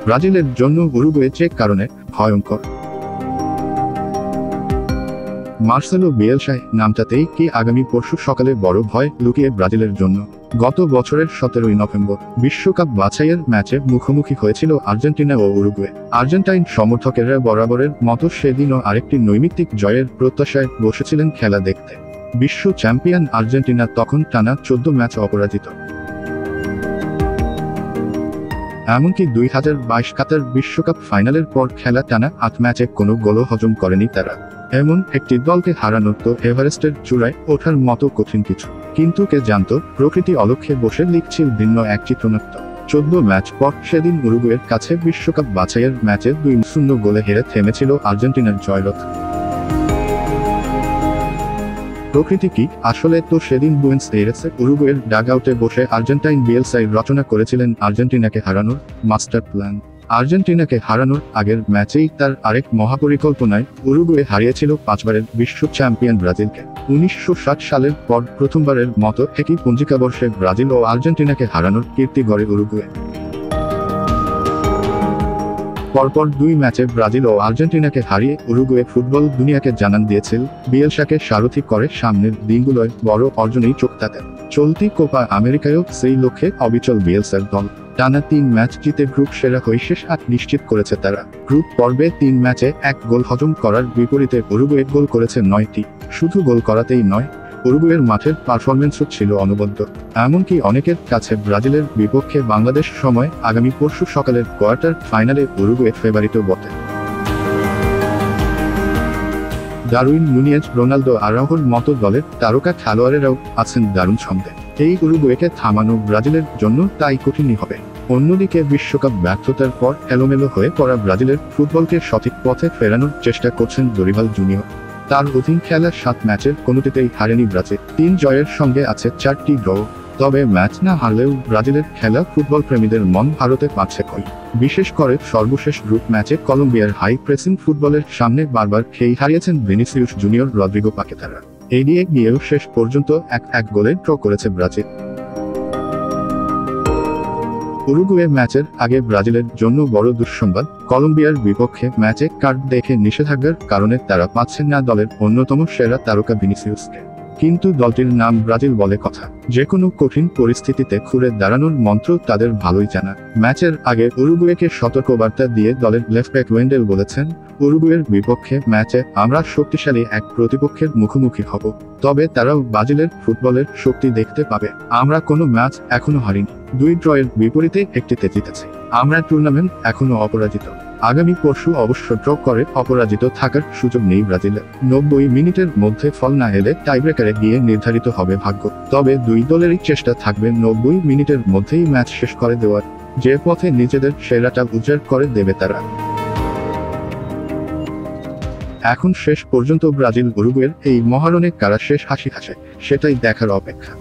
ব্রাজিলের জন্য উরুগুয়ে যে কারণে ভয়ঙ্কর। মার্সেলো বিয়েলসায় নামটাতেই কি আগামী পরশু সকালে বড় ভয় লুকিয়ে ব্রাজিলের জন্য। গত বছরের 17 নভেম্বর বিশ্বকাপ বাছাইয়ের ম্যাচে মুখোমুখি হয়েছিল আর্জেন্টিনা ও উরুগুয়ে। আর্জেন্টাইন সমর্থকেরা বরাবরের মতো সেদিনও আরেকটি নৈমিত্তিক জয়ের প্রত্যাশায় বসেছিলেন খেলা দেখতে। বিশ্ব চ্যাম্পিয়ন আর্জেন্টিনা তখন টানা 14 ম্যাচ অপরাজিত। এমনকি 2022 কাতার বিশ্বকাপ ফাইনালের পর খেলা টানা 8 ম্যাচে কোনো গোলও হজম করেনি তারা। এমন একটি দলকে হারানো তো এভারেস্টের চূড়ায় ওঠার মতো কঠিন কিছু। কিন্তু কে জানত প্রকৃতি অলক্ষ্যে বসে লিখছিল ভিন্ন এক চিত্রনাট্য। 14 ম্যাচ পর সেদিন উরুগুয়ের কাছে বিশ্বকাপ বাছাইয়ের ম্যাচে 2-0 গোলে হেরে থেমেছিল আর্জেন্টিনার জয়রথ। প্রকৃতি কি? আসলে তো সেদিন বুয়েন্স এইরেসে উরুগুয়ের ডাগআউটে বসে আর্জেন্টাইন বিয়েলসাই রচনা করেছিলেন আর্জেন্টিনাকে হারানোর মাস্টার প্ল্যান। আর্জেন্টিনাকে হারানোর আগের ম্যাচেই তার আরেক মহাপরিকল্পনায় উরুগুয়ে হারিয়েছিল 5 বারের বিশ্ব চ্যাম্পিয়ন ব্রাজিলকে। 1960 সালের পর প্রথমবারের মতো একই পঞ্জিকাবর্ষে ব্রাজিল ও আর্জেন্টিনাকে হারানোর কীর্তি গড়ে উরুগুয়ে। পরপর 2 ম্যাচে ব্রাজিল ও আর্জেন্টিনাকে হারিয়ে উরুগুয়ে ফুটবল দুনিয়াকে জানান দিয়েছিল বিয়েলসাকে সারথি করে সামনের দিনগুলোয় বড় অর্জনেই চোখ তাদের। চলতি কোপা আমেরিকায়ও সেই লক্ষ্যে অবিচল বিয়েলসার দল। টানা 3 ম্যাচ জিতে গ্রুপ সেরা হয়ে শেষ 8 নিশ্চিত করেছে তারা। গ্রুপ পর্বে 3 ম্যাচে 1 গোল হজম করার বিপরীতে উরুগুয়ে গোল করেছে 9টি। শুধু গোল করাতেই নয়, উরুগুয়ের মাঠের পারফরম্যান্সও ছিল অনবদ্য। এমনকি অনেকের কাছে ব্রাজিলের বিপক্ষে বাংলাদেশ সময় আগামী পরশু সকালের কোয়ার্টার ফাইনালে উরুগুয়ে ফেভারিটও বটে। ডারউইন নুনিয়েজ, রোনালদো আরাউহোর মতো দলের তারকা খেলোয়াড়েরাও আছেন দারুণ ছন্দে। এই উরুগুয়েকে থামানো ব্রাজিলের জন্য তাই কঠিনই হবে। অন্যদিকে বিশ্বকাপ ব্যর্থতার পর এলোমেলো হয়ে পড়া ব্রাজিলের ফুটবলকে সঠিক পথে ফেরানোর চেষ্টা করছেন দরিভাল জুনিয়র। তার অধীন খেলা 7 ম্যাচের কোনোটিতেই হারেনি ব্রাজিল। 3 জয়ের সঙ্গে আছে 4টি ড্র। তবে ম্যাচ না হারলেও ব্রাজিলের খেলা ফুটবল প্রেমীদের মন ভারতে পাচ্ছে কই। বিশেষ করে সর্বশেষ গ্রুপ ম্যাচে কলম্বিয়ার হাই প্রেসিং ফুটবলের সামনে বারবার খেই হারিয়েছেন ভিনিসিউস জুনিয়র, রদ্রিগো পাকেতারা। এগিয়ে গিয়েও শেষ পর্যন্ত 1-1 গোলে ড্র করেছে ব্রাজিল। উরুগুয়ে ম্যাচের আগে ব্রাজিলের জন্য বড় দুঃসংবাদ, কলম্বিয়ার বিপক্ষে ম্যাচে কার্ড দেখে নিষেধাজ্ঞার কারণে তারা পাচ্ছেন না দলের অন্যতম সেরা তারকা ভিনিসিউসকে। কিন্তু দলটির নাম ব্রাজিল বলে কথা। যে কোনো কঠিন পরিস্থিতিতে ঘুরে দাঁড়ানোর মন্ত্র তাদের ভালোই জানা। ম্যাচের আগে উরুগুয়েকে সতর্কবার্তা দিয়ে দলের লেফট ব্যাক ওয়েন্ডেল বলেছেন, উরুগুয়ের বিপক্ষে ম্যাচে আমরা শক্তিশালী এক প্রতিপক্ষের মুখোমুখি হব। তবে তারাও ব্রাজিলের ফুটবলের শক্তি দেখতে পাবে। আমরা কোনো ম্যাচ এখনো হারিনি। 2 ড্রয়ের বিপরীতে একটিতে জিতেছি। আমরা টুর্নামেন্ট এখনো অপরাজিত। আগামী পরশু অবশ্য ড্র করে অপরাজিত থাকার সুযোগ নেই ব্রাজিলের। 90 মিনিটের মধ্যে ফল না এলে টাইব্রেকারে গিয়ে নির্ধারিত হবে ভাগ্য। তবে 2 দলেরই চেষ্টা থাকবে 90 মিনিটের মধ্যেই ম্যাচ শেষ করে দেওয়ার, যে পথে নিজেদের সেরাটা উজাড় করে দেবে তারা। এখন শেষ পর্যন্ত ব্রাজিল উরুগুয়ের এই মহারণে কারা শেষ হাসি হাসে, সেটাই দেখার অপেক্ষা।